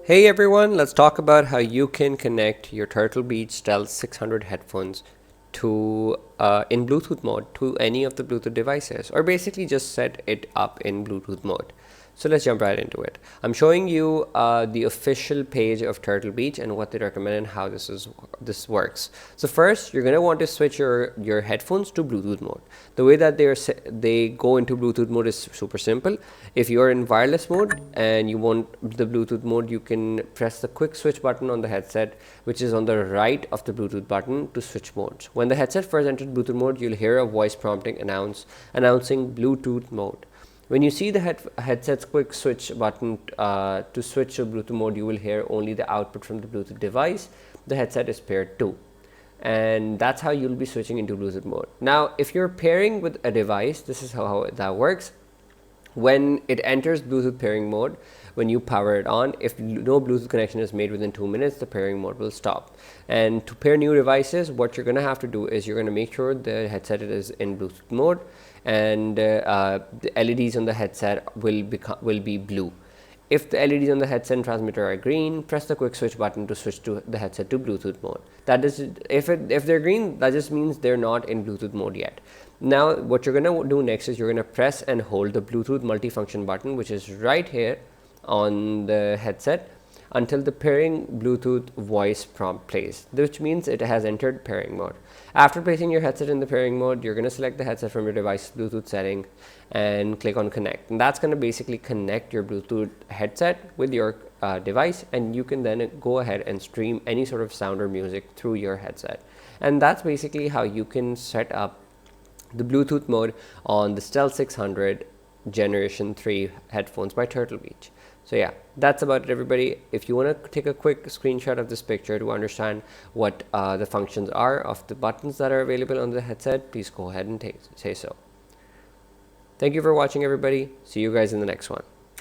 Hey everyone, let's talk about how you can connect your Turtle Beach Stealth 600 headphones to in Bluetooth mode to any of the Bluetooth devices, or basically just set it up in Bluetooth mode. So let's jump right into it. I'm showing you the official page of Turtle Beach and what they recommend and how this works. So first, you're gonna want to switch your headphones to Bluetooth mode. The way that they go into Bluetooth mode is super simple. If you're in wireless mode and you want the Bluetooth mode, you can press the quick switch button on the headset, which is on the right of the Bluetooth button, to switch modes. When the headset first enters Bluetooth mode, you'll hear a voice prompting announcing Bluetooth mode. When you see the headset's quick switch button to switch to Bluetooth mode, you will hear only the output from the Bluetooth device the headset is paired to. And that's how you'll be switching into Bluetooth mode. Now, if you're pairing with a device, this is how that works. When it enters Bluetooth pairing mode, when you power it on, if no Bluetooth connection is made within 2 minutes, the pairing mode will stop. And to pair new devices, what you're going to have to do is you're going to make sure the headset is in Bluetooth mode, and the LEDs on the headset will be blue. If the LEDs on the headset and transmitter are green, press the quick switch button to switch to the headset to Bluetooth mode. That is, if they're green, that just means they're not in Bluetooth mode yet. Now, what you're gonna do next is you're gonna press and hold the Bluetooth multifunction button, which is right here on the headset, until the pairing Bluetooth voice prompt plays, which means it has entered pairing mode. After placing your headset in the pairing mode, you're going to select the headset from your device's Bluetooth setting and click on connect. And that's going to basically connect your Bluetooth headset with your device, and you can then go ahead and stream any sort of sound or music through your headset. And that's basically how you can set up the Bluetooth mode on the Stealth 600 Generation 3 headphones by Turtle Beach. So yeah, that's about it, everybody. If you want to take a quick screenshot of this picture to understand what the functions are of the buttons that are available on the headset, please go ahead and say so. Thank you for watching, everybody. See you guys in the next one.